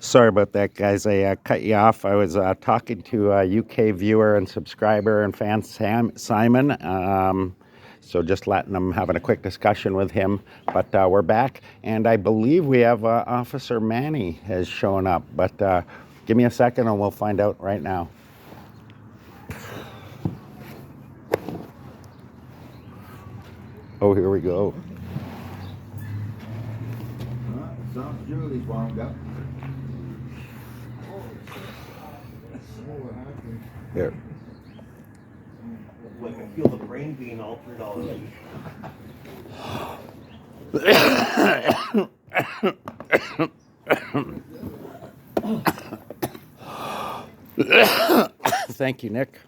Sorry about that, guys. I cut you off. I was talking to a UK viewer and subscriber and fan, Simon. So just letting them having a quick discussion with him. But we're back, and I believe we have Officer Maney has shown up. But give me a second, and we'll find out right now. Oh, here we go. Sounds Julie's wound up. Here. Like I feel the brain being altered already. Thank you, Nick.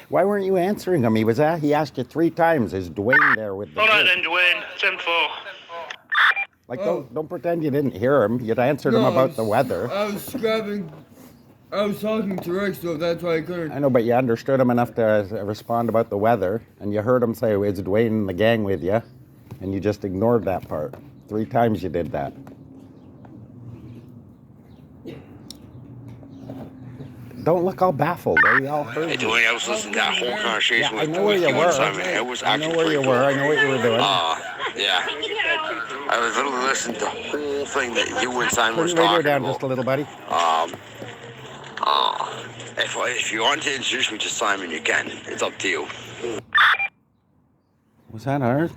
Why weren't you answering him? He asked you 3 times. Is Dwayne there with the All right then, Dwayne. 10-4. Like, don't pretend you didn't hear him. You'd answered him about the weather. I was talking to Rick, so that's why I couldn't. I know, but you understood him enough to respond about the weather, and you heard him say, is Dwayne and the gang with you? And you just ignored that part. 3 times you did that. Don't look all baffled. They all heard Hey, you. Dwayne, I was listening to that whole conversation Yeah, I with know where you were. Simon. It was I know actually where you pretty were. cool. I know what you were doing. Yeah. I was literally listening to the whole thing that you and Simon Turn was the radio talking down about. just a little, buddy. If you want to introduce me to Simon, you can. It's up to you. Was that ours?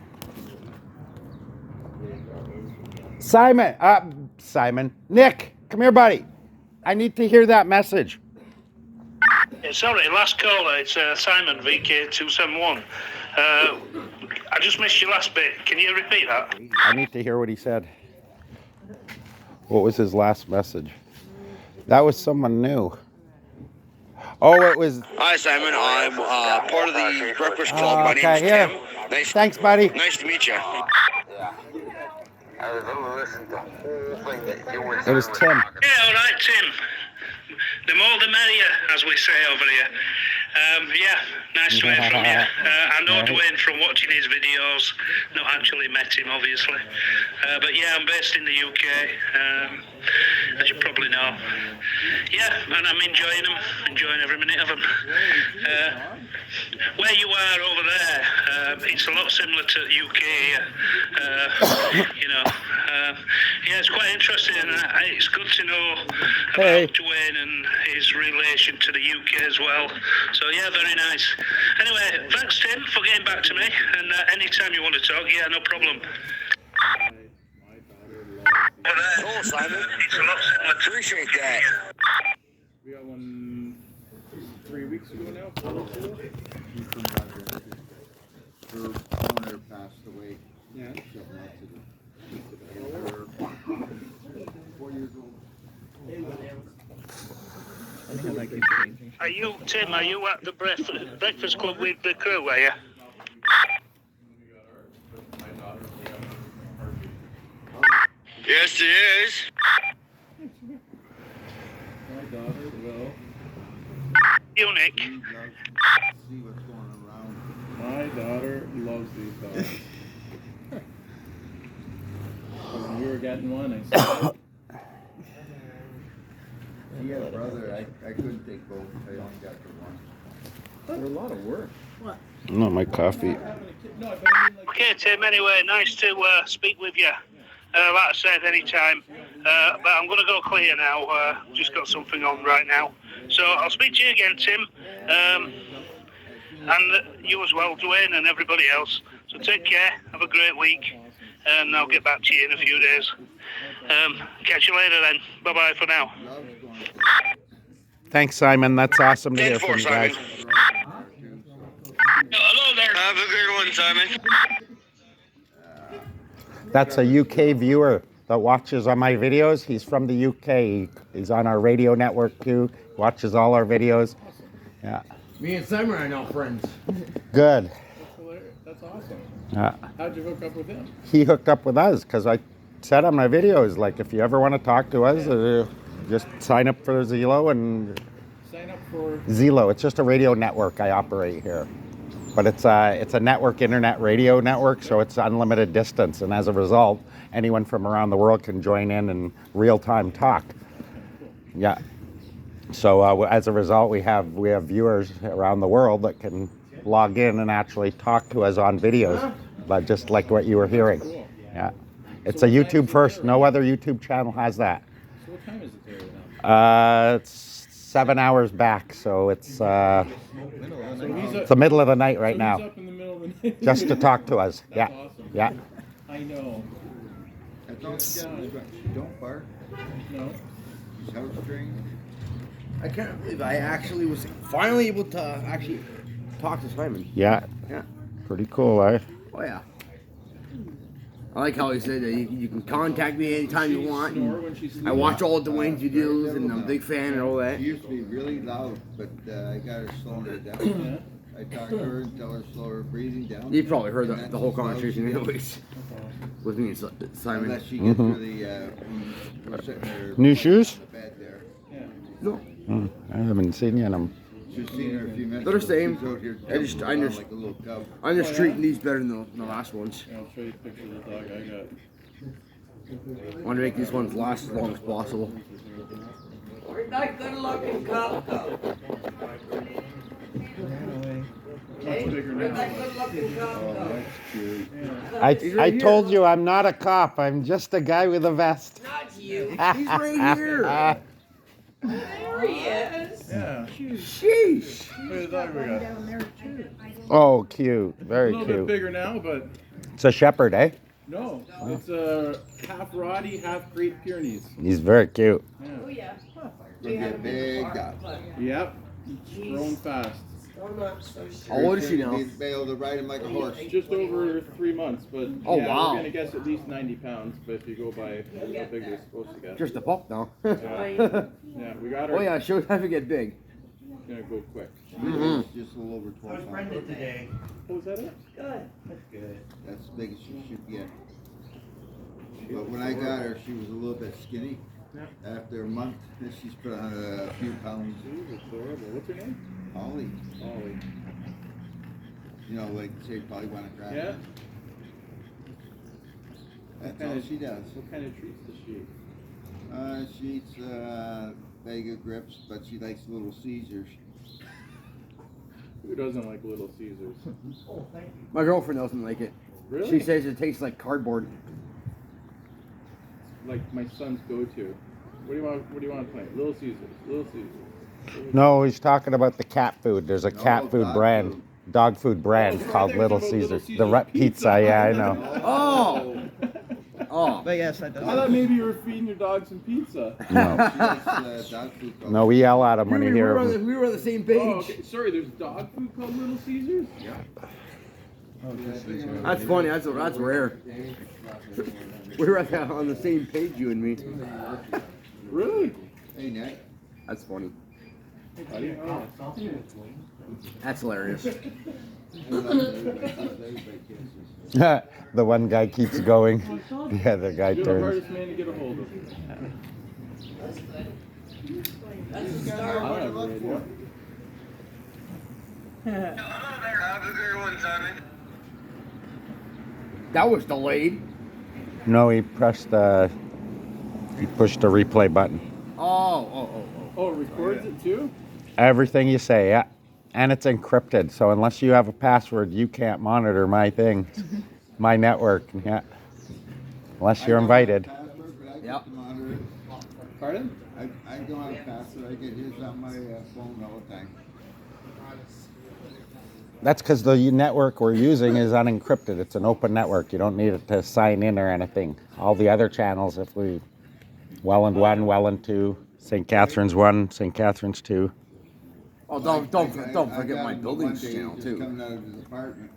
Simon. Nick, come here, buddy. I need to hear that message. Yeah, sorry, last caller. It's Simon, VK271. I just missed your last bit. Can you repeat that? I need to hear what he said. What was his last message? That was someone new. Oh, it was... Hi, Simon. I'm part of the Breakfast Club. My okay, name's here. Tim. Thanks, buddy. Nice to meet you. Yeah. I was literally listening to the whole thing that you and It was Tim. Yeah, all right, Tim. The more the merrier, as we say over here. Yeah, nice to hear from you. I know Dwayne from watching his videos. Not actually met him, obviously. But yeah, I'm based in the UK, as you probably know. Yeah, and I'm enjoying them, enjoying every minute of them. Where you are over there, it's a lot similar to the UK here. Yeah, it's quite interesting. It's good to know about Dwayne and his relation to the UK as well. So yeah, very nice. Anyway, thanks Tim for getting back to me. And anytime you want to talk, yeah, no problem. Cool, Simon. I appreciate that. We got one 3 weeks ago now. 4 weeks ago. Her owner passed away. Yeah. 7 months ago. 4 years old. Are you, Tim, are you at the breakfast club with the crew, are you? Yes, it is. My daughter will. You, Nick. See what's going around. My daughter loves these dogs. When you were getting one, I said, He had a brother. I couldn't take both. I only got the one. they're a lot of work. No, my coffee. No, but I mean, like, Okay, Tim, anyway, nice to speak with you. Like I said, anytime. But I'm going to go clear now. Just got something on right now. So I'll speak to you again, Tim. And you as well, Dwayne, and everybody else. So take care. Have a great week. And I'll get back to you in a few days. Catch you later then. Bye-bye for now. Thanks, Simon. That's awesome to hear from you guys. Hello there. Have a good one, Simon. That's a UK viewer that watches on my videos. He's from the UK. He's on our radio network too. Watches all our videos. Yeah. Me and Simon are now friends. Good. that's awesome. Yeah. How'd you hook up with him? He hooked up with us because I said on my videos, like, if you ever want to talk to us, just sign up for Zillow and Sign up for. Zillow. It's just a radio network I operate here. But it's a network, internet radio network, so it's unlimited distance. And as a result, anyone from around the world can join in and real-time talk. Yeah. So as a result, we have viewers around the world that can log in and actually talk to us on videos, but just like what you were hearing. Cool. Yeah. It's So a what time is YouTube it first. there No right other YouTube channel has that. So what time is it there now? It's 7 hours back, so it's So he's the middle of the night right so now, He's up in the middle of the night. just to talk to us. That's Yeah. awesome. Yeah. I know. Don't bark. No. She's house trained. I can't believe I actually was finally able to actually talk to Simon. Yeah. Yeah. Pretty cool, eh? Oh yeah. I like how he said that you can contact me anytime you want. Snore when she's I sleeping. watch all of Dwayne's videos and I'm a big fan and all that. She used to be really loud, but I got her slowing her down. Yeah. I talked to her and tell her to slow her breathing down. You probably heard And the whole that's as loud as conversation she gets. anyways. With me and Simon. Unless she gets Mhm. really, we're sitting there. New shoes? on the bed there. Yeah. No. I haven't seen you in them. She's seen her a few minutes. They're the ago. same. She's out here I just- jumping I around just- like a little cub. I'm just Oh, yeah? treating these better than the last ones. Yeah, I'll show you a picture of the dog I got. I want to make these ones last as long as possible. We're not good looking cop though. Much bigger We're now. not good looking cop Oh, though. that's cute. I told you I'm not a cop. I'm just a guy with a vest. Not you. He's right here. There he is. Yeah. Sheesh. Look at the dog we got. Oh, cute. A Very little bit cute. bigger now, but It's a shepherd, eh? no. It's a half Roddy, half Great Pyrenees. He's very cute. Yeah. Oh yeah. Gonna be a big guy. Yep. Growing fast. I'm not so sure. How old is she now? Be able to ride him like a horse. Just over 3 months, but Oh, yeah, wow. we're gonna guess at least 90 pounds. But if you go by how big they're supposed to get, Just a pup now. yeah, yeah, we got her. Oh yeah, shows have to get big. Gonna go quick. Mhm. It's just a little over 12 pounds. today. Oh, is that it? Good. That's good. That's as big as she should get. But when I got her, she was a little bit skinny. After a month, she's put on a few pounds. She's adorable. What's her name? Ollie, Ollie. you know, like say probably want to grab Yeah. her. That's all she does. What kind of treats does she eat? She eats Vega grips, but she likes little Caesars. Who doesn't like Little Caesars? My girlfriend doesn't like it. Really? She says it tastes like cardboard. Like my son's go-to. What do you want? What do you want to play? Little Caesars. Little Caesars. No, he's talking about the cat food. There's a No, cat food dog brand, food. dog food brand Oh, called I thought Little you were talking about Caesars. Little The Caesars pizza, yeah, I know. Oh. Oh. But yes, that does. I thought maybe you were feeding your dog some pizza. No, She likes dog food. called- no, we yell at him when he we, were on hears the, him. we were on the same page. Oh, okay. Sorry, there's dog food called Little Caesars? That's funny. That's rare. We were on the same page, you and me. Really? Hey, Nick. That's funny. Buddy? Oh. That's hilarious. The one guy keeps going. The other guy You're the turns. hardest man to get a hold of. That's good. That's a I start. don't have a radio. Hello there, have a good one, Simon. That was delayed. No, he pressed the. He pushed the replay button. Oh. Oh, it records it too? Everything you say, yeah. And it's encrypted, so unless you have a password, you can't monitor my thing, my network, yeah. Unless you're invited. Yep. Pardon? I don't have a password. I get his on my phone all the time. That's because the network we're using is unencrypted. It's an open network. You don't need it to sign in or anything. All the other channels, if we, Welland 1, Welland 2, St. Catherine's 1, St. Catherine's 2. Oh, don't forget my buildings channel Just too. coming out of his apartment.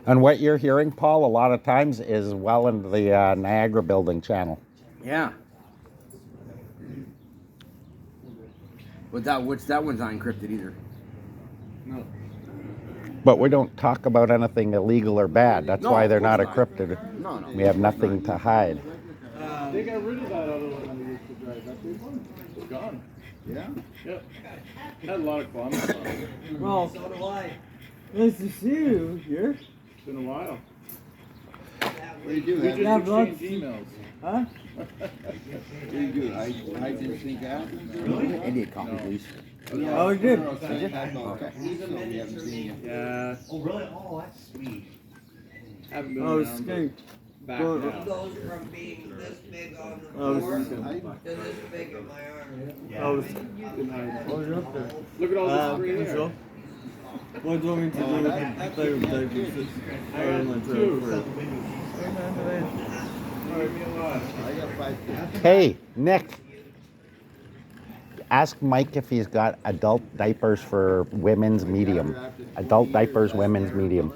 And what you're hearing, Paul, a lot of times is Welland, the Niagara building channel. Yeah. But that one's not encrypted either. No. But we don't talk about anything illegal or bad. That's No, why of they're course not not. encrypted. No. We have nothing to hide. They got rid of that other one we used to drive. That big one? It's gone. Yeah? Yep. Had a lot of kilometers on it. Well, So do I. nice to see you here. It's been a while. What do you do? We Have just Yeah, lots- exchanged emails. Huh? What do you do? I didn't think out. Indian coffee, please. Oh, we did. Okay. So we haven't seen you. Yeah. Oh, really? Oh, that's sweet. Haven't been Oh, it's around, getting. but back go- now. Goes from being this big on the Oh, floor it's- to this big in my arm. Yeah. Oh, it's been hiding. Oh, you're up there. Look at all this gray so? hair. What do you want me to do with the player diapers? I got two. I got 5 kids. Hey, Nick. Ask Mike if he's got adult diapers for women's medium. Adult diapers, women's medium.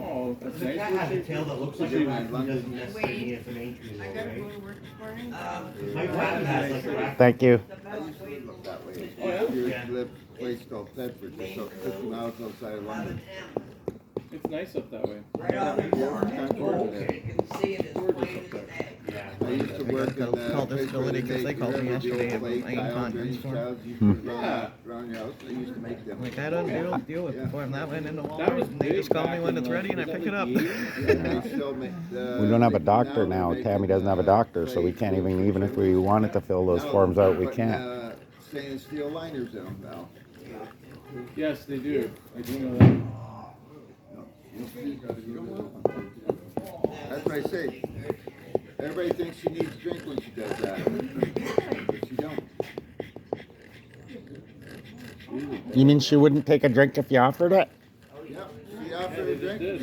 Oh, that's The cat nice. has a tail that looks like a raccoon, doesn't necessarily mean it's an ancient I though, gotta go right? to work this morning. My rabbit has like a raccoon. Thank you. I used to live up that way. I lived a place called Bedford, just 50 miles outside of London. It's nice up that way. Right on the corner. Okay. You can see it as plain as day. I used to work in the call this building because they called me yesterday about my incontinence form. Around your house, I used to make them. Like, I don't deal with the form. That went into That Walmart. was And they big just call me back when in it's the- ready and I was pick that it up. like the 80s? We don't have a doctor now. Tammy doesn't have a doctor, so we can't even if we wanted to fill those forms out, we can't. Stainless steel liners in them now. Yes, they do. I do know that. That's what I say. Everybody thinks she needs a drink when she does that. But she don't. You mean she wouldn't take a drink if you offered it? Yep. She offered a drink. Did.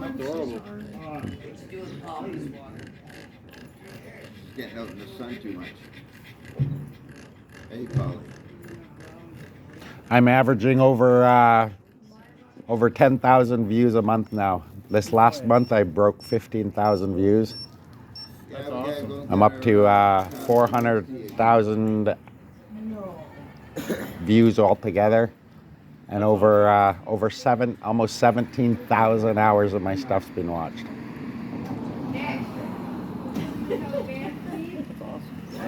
Adorable. It's doing Polly's water. She's getting out in the sun too much. Hey, Polly. I'm averaging over 10,000 views a month now. This last month I broke 15,000 views. Yeah, we gotta go and I'm get up to her, 400,000 views altogether, and almost 17,000 hours of my stuff's been watched. Yeah,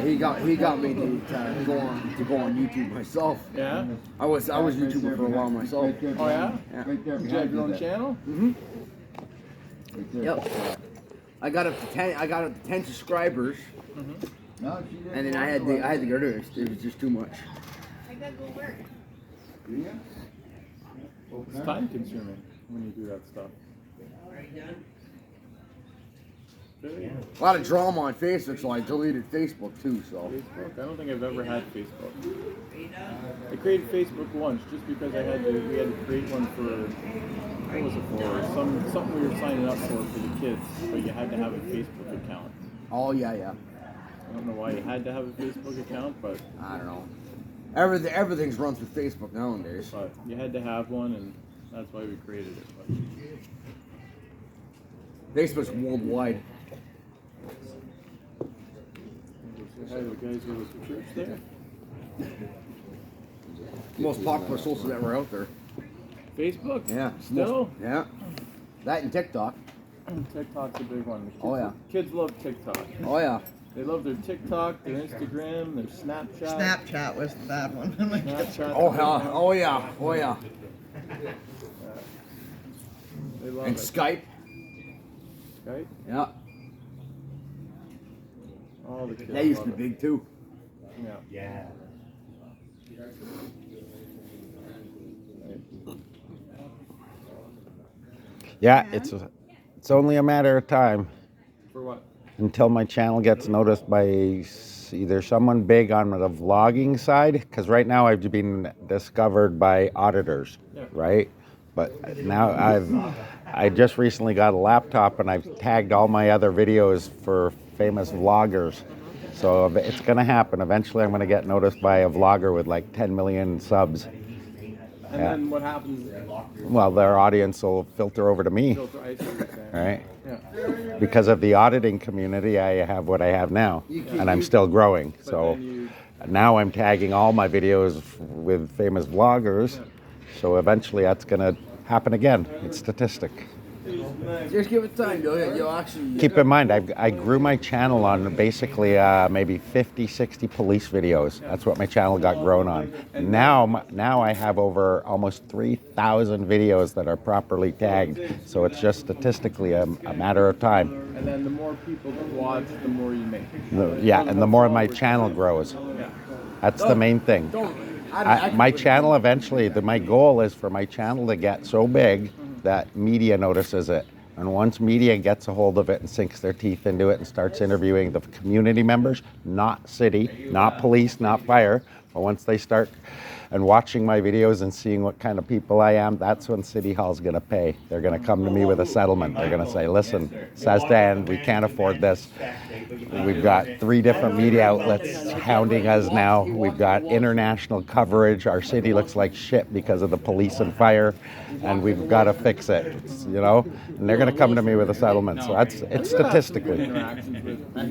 he got me to go on YouTube myself. Yeah? I was YouTuber for a while myself. Oh, yeah? Yeah. Right there Did you have behind your own you. channel? Yep. I got up to 10 subscribers, No, she didn't and then I want had to. to get rid of it. It was just too much. I gotta go work. Yeah. It's time consuming when you do that stuff. Really? A lot of drama on Facebook, so I deleted Facebook too. So Facebook? I don't think I've ever had Facebook. I created Facebook once just because we had to create one for, what was it for? Something we were signing up for the kids, but you had to have a Facebook account. oh yeah. I don't know why you had to have a Facebook account, but I don't know. Everything's run through Facebook nowadays. you had to have one, and that's why we created it. But Facebook's worldwide. say hi to the guys who go to church there. Most popular social network out there. Facebook? Yeah. Still? Yeah. That and TikTok. TikTok's a big one. Kids, Oh, yeah. Kids love TikTok. Oh yeah. They love their TikTok, their Instagram, their Snapchat. Snapchat was the bad one. Snapchat. Oh yeah. Oh yeah. Oh yeah. They love And it. Skype. Skype? Yeah. All the kids That used to love be it. big too. Yeah. Yeah. Yeah, it's only a matter of time For what? until my channel gets noticed by either someone big on the vlogging side, because right now I've been discovered by auditors, right? But now I just recently got a laptop and I've tagged all my other videos for famous vloggers. So it's gonna happen. Eventually I'm gonna get noticed by a vlogger with like 10 million subs. And Yeah. then what happens? Well, their audience will filter over to me, Filter ice, what you're saying. right? Yeah. Because of the auditing community, I have what I have now, and I'm still growing. But So then you, now I'm tagging all my videos with famous vloggers. So eventually that's gonna happen again. It's statistic. Just give it time. You'll actually. Keep in mind, I grew my channel on basically maybe 50, 60 police videos. That's what my channel got grown on. Now I have over almost 3,000 videos that are properly tagged. So it's just statistically a matter of time. And then the more people that watch, the more you make. Yeah, and the more my channel grows. Yeah. That's the main thing. My channel eventually, my goal is for my channel to get so big that media notices it. And once media gets a hold of it and sinks their teeth into it and starts interviewing the community members, not city, not police, not fire, but once they start and watching my videos and seeing what kind of people I am, that's when City Hall's going to pay. They're going to come to me with a settlement. They're going to say, listen, says Dan, we can't afford this. We've got 3 different media outlets hounding us now. We've got international coverage. Our city looks like shit because of the police and fire, and we've got to fix it, you know? And they're going to come to me with a settlement. So it's statistically.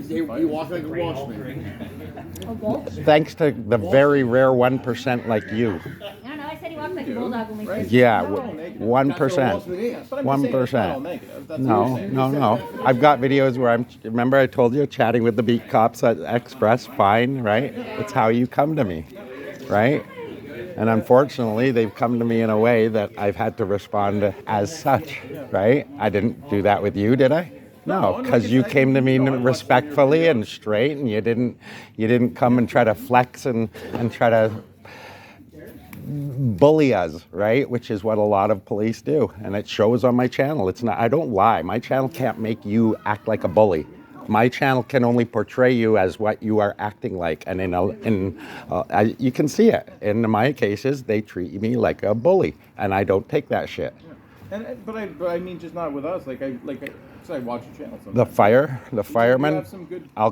You walk like a watchman. Thanks to the very rare 1% like you. I don't know. I said he walked like a bulldog when we first. Yeah, 1%. 1%. No. I've got videos where remember I told you, chatting with the beat cops at Express, fine, right? It's how you come to me, right? And unfortunately, they've come to me in a way that I've had to respond as such, right? I didn't do that with you, did I? No, because you came to me respectfully and straight, and you didn't come and try to flex and try to bully us, right? Which is what a lot of police do, and it shows on my channel. It's not. I don't lie. My channel can't make you act like a bully. My channel can only portray you as what you are acting like, and you can see it. In my cases, they treat me like a bully, and I don't take that shit. But I mean, just not with us. Like I watch your channel sometimes. The firemen. I'll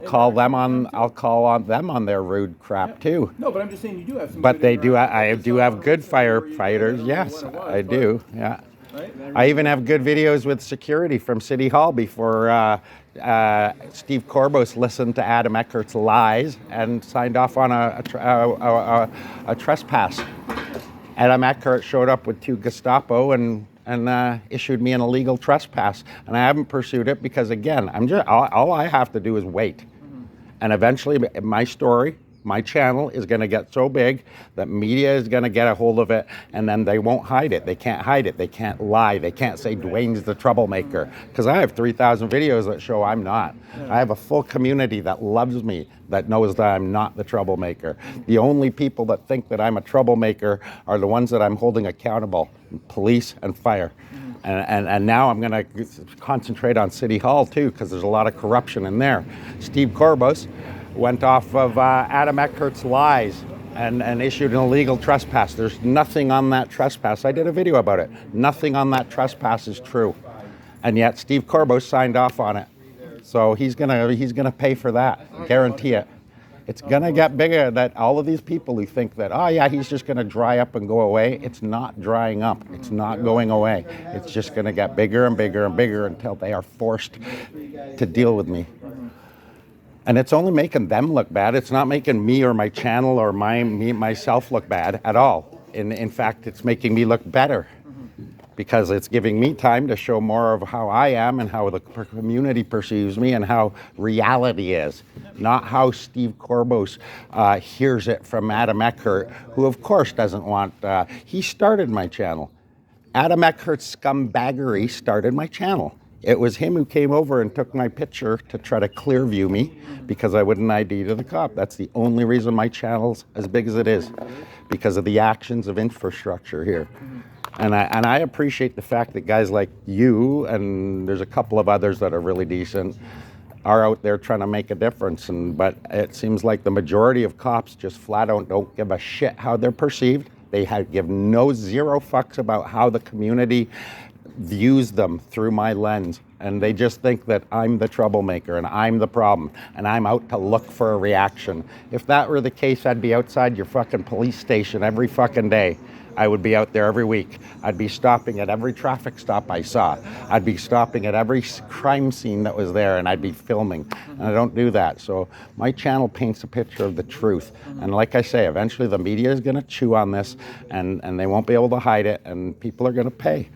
call on them on their rude crap too. No, but I'm just saying you do have some. But they do. I do have good firefighters. Yes, I do. Yeah. Right? I even have good videos with security from City Hall before Steve Corbos listened to Adam Eckert's lies and signed off on a trespass. Adam Eckert showed up with 2 Gestapo and issued me an illegal trespass, and I haven't pursued it because, again, all I have to do is wait, and eventually my story, my channel is going to get so big that media is going to get a hold of it, and then they won't hide it. They can't hide it. They can't lie. They can't say Dwayne's the troublemaker, because I have 3,000 videos that show I'm not. I have a full community that loves me, that knows that I'm not the troublemaker. The only people that think that I'm a troublemaker are the ones that I'm holding accountable, police and fire. And now I'm going to concentrate on City Hall too, because there's a lot of corruption in there. Steve Corbos went off of Adam Eckert's lies and issued an illegal trespass. There's nothing on that trespass. I did a video about it. Nothing on that trespass is true. And yet Steve Corbos signed off on it. So he's gonna pay for that. Guarantee it. It's gonna get bigger, that all of these people who think that, oh yeah, he's just gonna dry up and go away. It's not drying up. It's not going away. It's just gonna get bigger and bigger and bigger until they are forced to deal with me. And it's only making them look bad. It's not making me or my channel or myself look bad at all. In fact, it's making me look better, because it's giving me time to show more of how I am and how the community perceives me and how reality is, not how Steve Corbos hears it from Adam Eckert, who of course doesn't want, he started my channel. Adam Eckert's scumbaggery started my channel. It was him who came over and took my picture to try to clear view me because I wouldn't ID to the cop. That's the only reason my channel's as big as it is, because of the actions of infrastructure here. And I appreciate the fact that guys like you, and there's a couple of others that are really decent, are out there trying to make a difference. But it seems like the majority of cops just flat out don't give a shit how they're perceived. They give zero fucks about how the community views them through my lens, and they just think that I'm the troublemaker and I'm the problem and I'm out to look for a reaction. If that were the case, I'd be outside your fucking police station every fucking day. I would be out there every week. I'd be stopping at every traffic stop I saw. I'd be stopping at every crime scene that was there, and I'd be filming. And I don't do that. So my channel paints a picture of the truth. And like I say, eventually the media is going to chew on this, and they won't be able to hide it, and people are going to pay.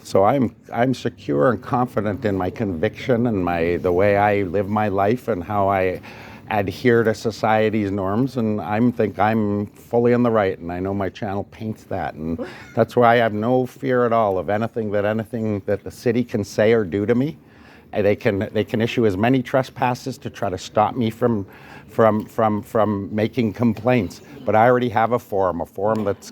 So I'm secure and confident in my conviction and the way I live my life and how I adhere to society's norms, and I think I'm fully in the right, and I know my channel paints that, and that's why I have no fear at all of anything that the city can say or do to me. They can issue as many trespasses to try to stop me from making complaints, but I already have a forum that's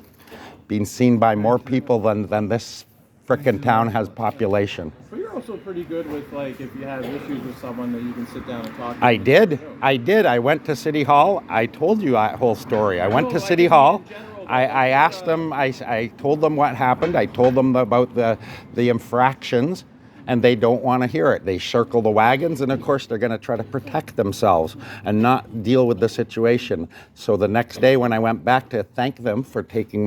being seen by more people than this frickin' town has population. But you're also pretty good with, like, if you have issues with someone, that you can sit down and talk to I them. did. I went to City Hall. I told you that whole story. I went to City Hall. I asked them, I told them what happened. I told them about the infractions, and they don't want to hear it. They circle the wagons, and of course they're going to try to protect themselves and not deal with the situation. So the next day when I went back to thank them for taking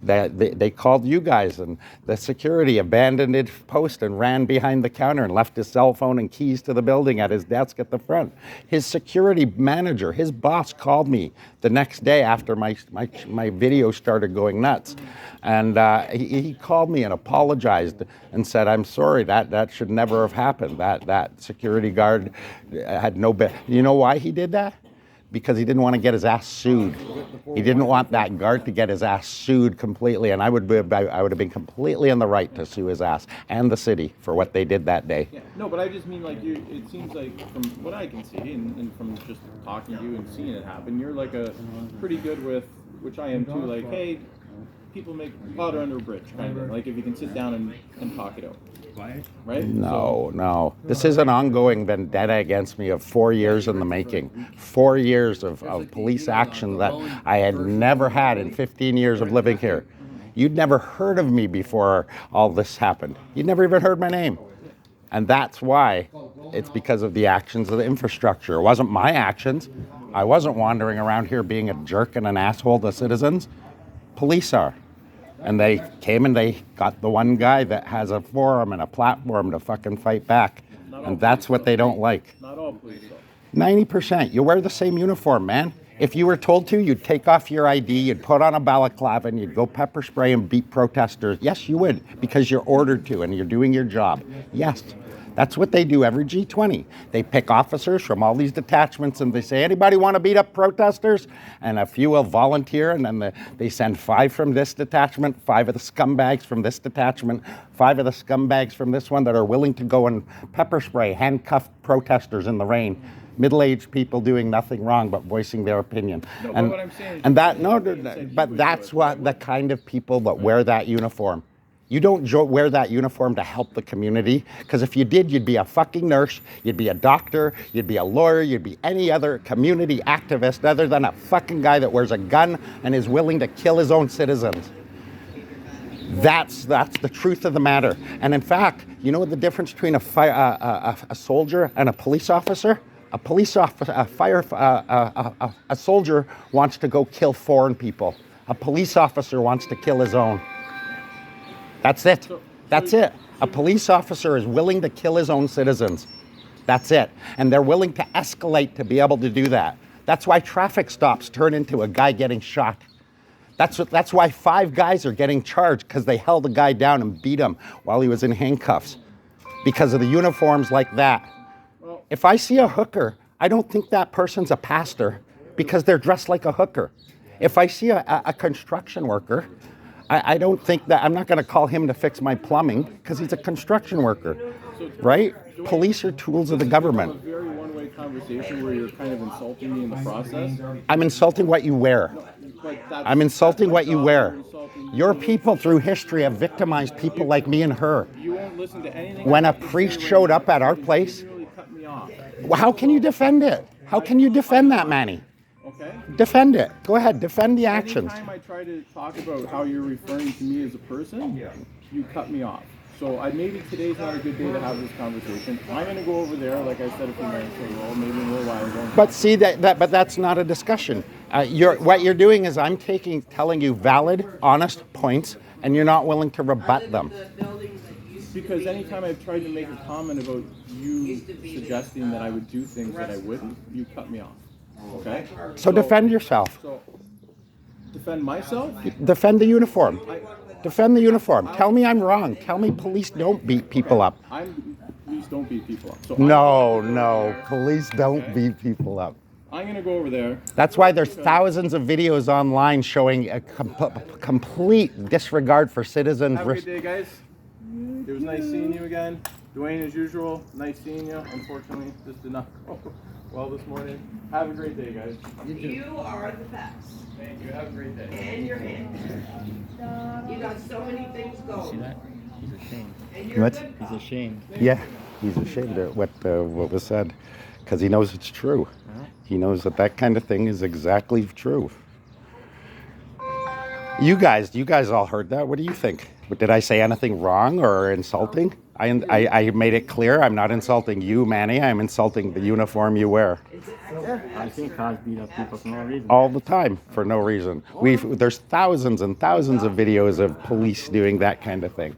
they called you guys, and the security abandoned his post and ran behind the counter and left his cell phone and keys to the building at his desk at the front. His security manager, his boss, called me the next day after my video started going nuts, and he called me and apologized and said, "I'm sorry, that should never have happened. That security guard had no You know why he did that? Because he didn't want to get his ass sued. He didn't want that guard to get his ass sued completely, and I would have been completely in the right to sue his ass and the city for what they did that day." Yeah, no, but I just mean, like, it seems like, from what I can see, and from just talking to you and seeing it happen, you're like a pretty good with, which I am too, like, hey, people make water under a bridge, kind of thing. Like, if you can sit down and talk it out. Right? No. This is an ongoing vendetta against me of 4 years in the making. 4 years of police action that I had never had in 15 years of living here. You'd never heard of me before all this happened. You'd never even heard my name. And that's why. It's because of the actions of the infrastructure. It wasn't my actions. I wasn't wandering around here being a jerk and an asshole to citizens. Police are. And they came and they got the one guy that has a forum and a platform to fucking fight back. And that's what they don't like. Not all police, though. 90%. You wear the same uniform, man. If you were told to, you'd take off your ID, you'd put on a balaclava, and you'd go pepper spray and beat protesters. Yes, you would, because you're ordered to and you're doing your job. Yes. That's what they do every G20. They pick officers from all these detachments and they say, "Anybody want to beat up protesters?" And a few will volunteer, and then they send 5 from this detachment, 5 of the scumbags from this detachment, 5 of the scumbags from this one that are willing to go and pepper spray handcuffed protesters in the rain. Middle-aged people doing nothing wrong but voicing their opinion. No, and what I'm saying is, and that no, but that's what the kind of people that wear that uniform. You don't wear that uniform to help the community, because if you did, you'd be a fucking nurse, you'd be a doctor, you'd be a lawyer, you'd be any other community activist other than a fucking guy that wears a gun and is willing to kill his own citizens. That's the truth of the matter. And in fact, you know what the difference between a soldier and a police officer? A police officer, a soldier wants to go kill foreign people. A police officer wants to kill his own. That's it. That's it. A police officer is willing to kill his own citizens. That's it. And they're willing to escalate to be able to do that. That's why traffic stops turn into a guy getting shot. That's why 5 guys are getting charged, because they held a guy down and beat him while he was in handcuffs. Because of the uniforms like that. If I see a hooker, I don't think that person's a pastor because they're dressed like a hooker. If I see a construction worker, I don't think that, I'm not going to call him to fix my plumbing because he's a construction worker, right? Police are tools of the government. It's a very one-way conversation where you're kind of insulting me in the process. I'm insulting what you wear. I'm insulting what you wear. Your people through history have victimized people like me and her. You won't listen to anything. When a priest showed up at our place, well, how can you defend it? How can you defend that, Maney? Okay. Defend it. Go ahead. Defend the actions. Anytime I try to talk about how you're referring to me as a person, you cut me off. So maybe today's not a good day to have this conversation. I'm going to go over there, like I said a few minutes ago, maybe a little while ago. But see, but that's not a discussion. What you're doing is I'm telling you valid, honest points, and you're not willing to rebut them. Because anytime I've tried to make a comment about you suggesting that I would do things that I wouldn't, you cut me off. Okay? So defend yourself. So defend myself? Defend the uniform. Defend the uniform. Tell me I'm wrong. Tell me police don't beat people up. Police don't beat people up. So No, police don't Okay. beat people up. I'm gonna go over there. That's why there's thousands of videos online showing a complete disregard for citizens. Have a good day, guys. It was nice seeing you again. Dwayne, as usual, nice seeing you. Unfortunately, this did not go well this morning. Have a great day, guys. You are the best. Thank you. Have a great day. And your hands. You got so many things going. See that? He's ashamed. And you're What? a good He's cop. ashamed. Yeah, he's ashamed of what was said, because he knows it's true. He knows that kind of thing is exactly true. You guys all heard that. What do you think? Did I say anything wrong or insulting? I made it clear I'm not insulting you, Manny. I'm insulting the uniform you wear. I think cops beat up people for no reason. All the time for no reason. There's thousands and thousands of videos of police doing that kind of thing.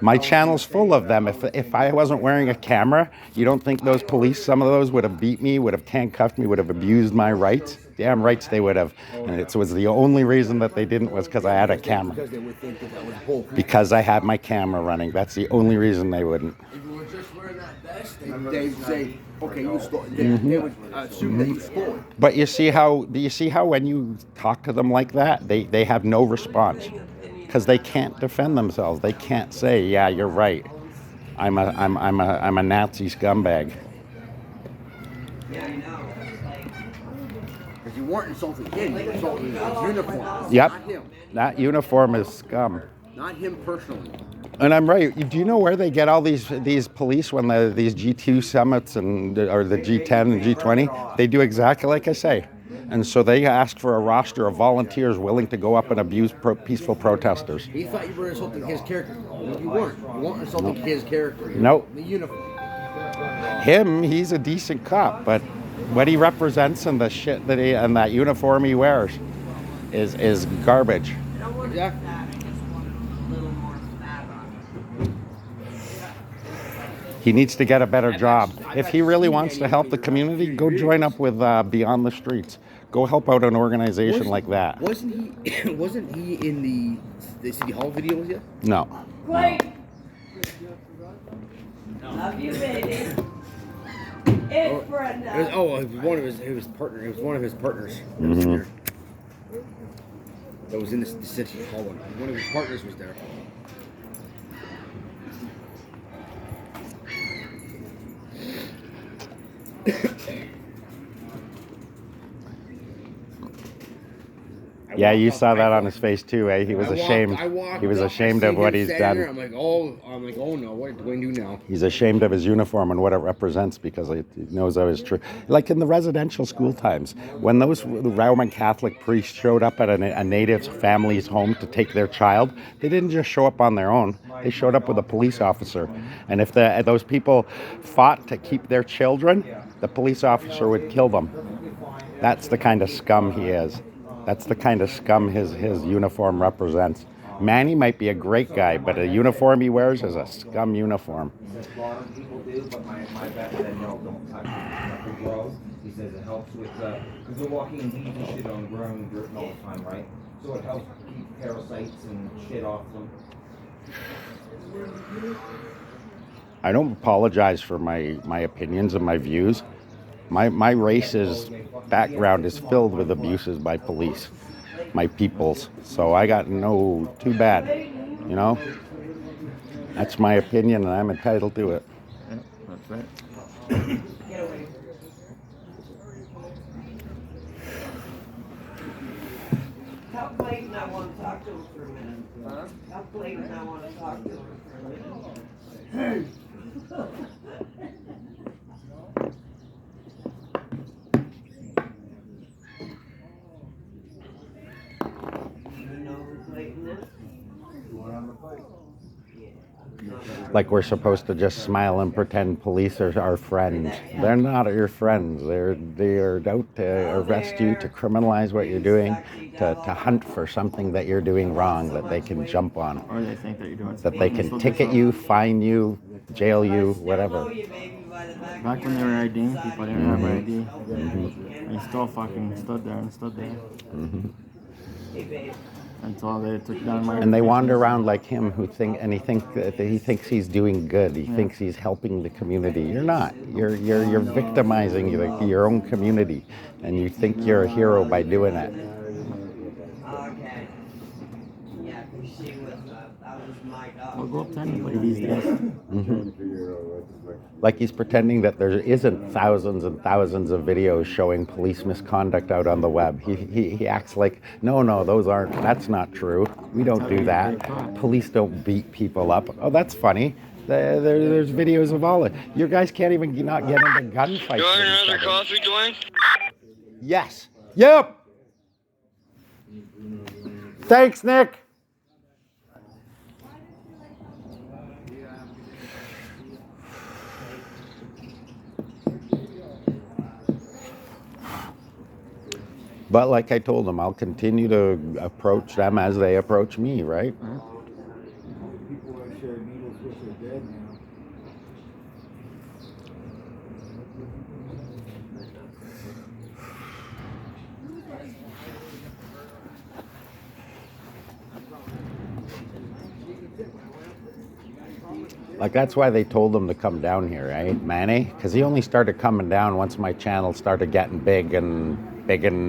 My channel's full of them. If I wasn't wearing a camera, you don't think those police, some of those would have beat me, would have handcuffed me, would have abused my rights? Damn rights they would have. And it was the only reason that they didn't was because I had a camera. Because they would think that was bull. Because I had my camera running. That's the only reason they wouldn't. If you were just wearing that vest, they'd say, okay, you stole. They would assume that you stole it. But do you see how when you talk to them like that, they have no response. Because they can't defend themselves. They can't say, "Yeah, you're right. I'm a Nazi scumbag." Because you weren't insulting him, you were insulting his uniform. Yep. Not him. That uniform is scum. Not him personally. And I'm right. Do you know where they get all these police when these G2 summits or the G10 and G20? They do exactly like I say. And so they ask for a roster of volunteers willing to go up and abuse peaceful protesters. He thought you were insulting his character. You weren't. You weren't insulting his character. Nope. The uniform. He's a decent cop, but what he represents and the shit and that uniform he wears is garbage. Exactly. He needs to get a better job. If he really wants to help the community, go join up with Beyond the Streets. Go help out an organization like that. Wasn't he? Wasn't he in the city hall video with you? No. Great. Love you, baby. It's Brenda. It was one of his partner. It was one of his partners. Mhm. That was in the city hall. One of his partners was there. Yeah, you saw that on his face too, eh? He was ashamed. He was ashamed of what he's done. I'm like, oh no, what did Dwayne do now? He's ashamed of his uniform and what it represents because he knows that is true. Like in the residential school times, when those Roman Catholic priests showed up at a native family's home to take their child, they didn't just show up on their own. They showed up with a police officer. And if those people fought to keep their children, the police officer would kill them. That's the kind of scum he is. That's the kind of scum his uniform represents. Manny might be a great guy, but a uniform he wears is a scum uniform. He says a lot of people do, but my vet said no, don't touch it. Let it grow. He says it helps with, because they're walking in weeds and shit on ground and dirt all the time, right? So it helps keep parasites and shit off them. I don't apologize for my opinions and my views. My race's background is filled with abuses by police, my peoples. So I got too bad, you know? That's my opinion and I'm entitled to it. Yeah, that's right. Tell Clayton I want to talk to him for a minute. Huh? Tell Clayton I want to talk to him for a minute. You know who Clayton is? Like we're supposed to just smile and pretend police are our friends. They're not your friends. They're out to arrest you, to criminalize what you're doing, to hunt for something that you're doing wrong that they can jump on. Or they think that you're doing That something. they can ticket you, fine you, jail you, whatever. Back when they were IDing people, they didn't have ID. They still fucking stood there and stood there. Mm-hmm. Hey, babe. until they took down my. And they wander around like him, he thinks he's doing good. He thinks he's helping the community. You're not. You're victimizing your own community, and you think you're a hero by doing it. Okay. Yeah, 'cause she was, that was my dog. I'll go up to anybody these days. Like he's pretending that there isn't thousands and thousands of videos showing police misconduct out on the web. He acts like, no, that's not true. We don't do that. Police don't beat people up. Oh, that's funny. There's videos of all it. You guys can't even not get into gunfights. You want with each another other. coffee, Dwayne? Yes. Yep. Thanks, Nick. But like I told them, I'll continue to approach them as they approach me, right? People want to share needles with their dead now. Like that's why they told him to come down here, right, Maney? Because he only started coming down once my channel started getting big and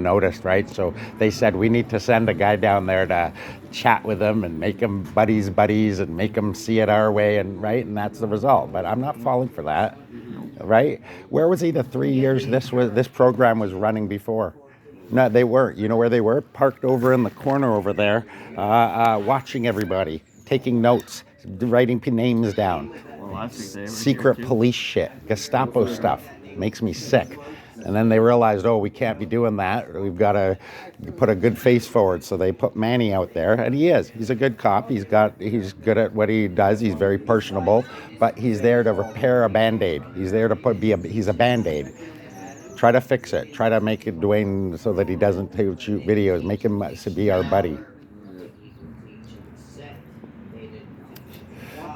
noticed, right? So they said we need to send a guy down there to chat with him and make him buddies and make him see it our way, and right, and that's the result. But I'm not falling for that, right? Where was he the 3 years this program was running before? No, they weren't. You know where they were? Parked over in the corner over there, watching everybody, taking notes, writing names down. Secret police shit, Gestapo stuff. Makes me sick. And then they realized, oh, we can't be doing that. We've got to put a good face forward. So they put Maney out there, and he is. He's a good cop. He's good at what he does. He's very personable, but he's there to repair a Band-Aid. He's there to he's a Band-Aid. Try to fix it. Try to make it Dwayne so that he doesn't shoot videos. Make him be our buddy.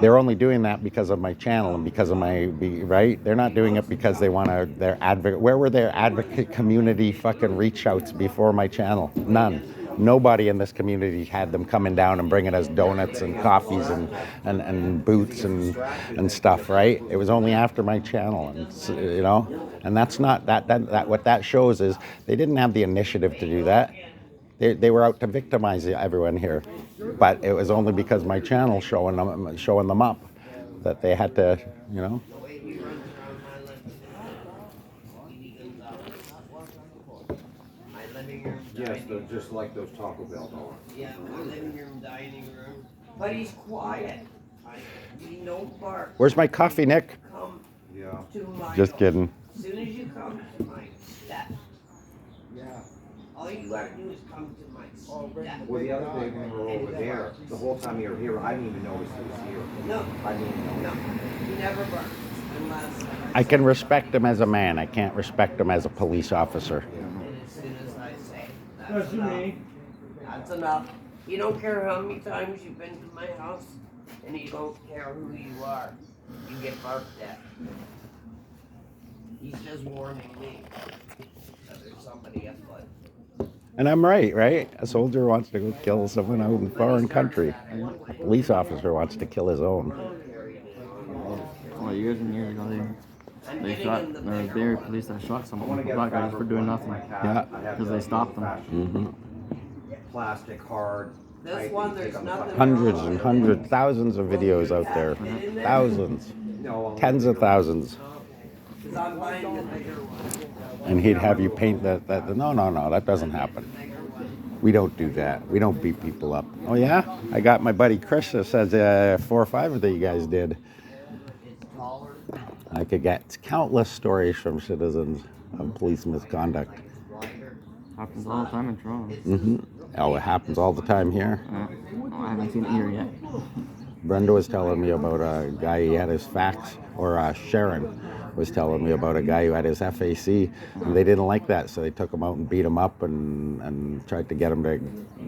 They're only doing that because of my channel and because of right? They're not doing it because they want to, their advocate. Where were their advocate community fucking reach outs before my channel? None. Nobody in this community had them coming down and bringing us donuts and coffees and booths and stuff, right? It was only after my channel, and you know, and that's not that what that shows is they didn't have the initiative to do that. They were out to victimize everyone here, but it was only because my channel showing them up that they had to, you know. Yes, just like those Taco Bell dogs. Yeah, my living room, dining room. But he's quiet. He no bark. Where's my coffee, Nick? Come Yeah. to my Just kidding. As soon as you come to my step. Yeah. All you gotta do is come to my step. Well, the other day when we were over there, the whole time you were here, I didn't even notice he was here. No. I didn't even know. No. He never barks unless I can respect him as a man. I can't respect him as a police officer. and as soon as I say that's enough. That's enough. You don't care how many times you've been to my house, and you don't care who you are. You get barked at. He's just warning me that there's somebody afoot. And I'm right? A soldier wants to go kill someone out in a foreign country. A police officer wants to kill his own. Well, years and years ago, they shot, or they police that shot someone, black guys, for doing nothing. Yeah. Because they stopped them. Mm-hmm. Plastic, hard. This one, there's nothing. Hundreds and hundreds, thousands of videos out there. Thousands. Tens of thousands. Because I'm buying the bigger one. And he'd have you paint that. No, that doesn't happen. We don't do that. We don't beat people up. Oh, yeah? I got my buddy Chris that says 4 or 5 that you guys did. I could get countless stories from citizens of police misconduct. Happens all the time in Toronto. Mm-hmm. Oh, it happens all the time here. Well, I haven't seen it here yet. Brenda was telling me about a guy, he had his fax, or Sharon was telling me about a guy who had his FAC, and they didn't like that, so they took him out and beat him up and tried to get him to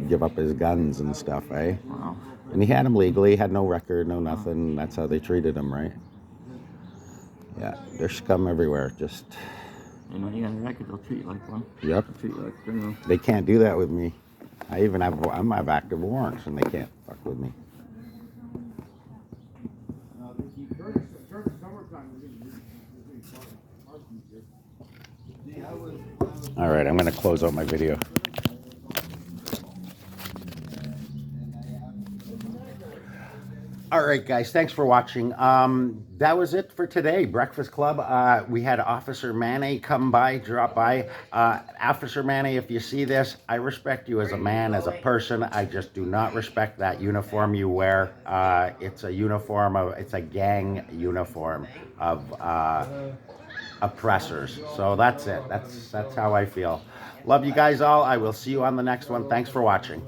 give up his guns and stuff, eh? Wow. And he had him legally, he had no record, no nothing. That's how they treated him, right? Yeah, there's scum everywhere, just... You know, you got a record, they'll treat you like one. Yep. They'll treat you like a criminal. They can't do that with me. I even have active warrants, and they can't fuck with me. All right, I'm going to close out my video. All right, guys, thanks for watching. That was it for today, Breakfast Club. We had Officer Maney drop by. Officer Maney, if you see this, I respect you as a man, as a person. I just do not respect that uniform you wear. It's a uniform it's a gang uniform of oppressors. So that's it. That's how I feel. Love you guys all. I will see you on the next one. Thanks for watching.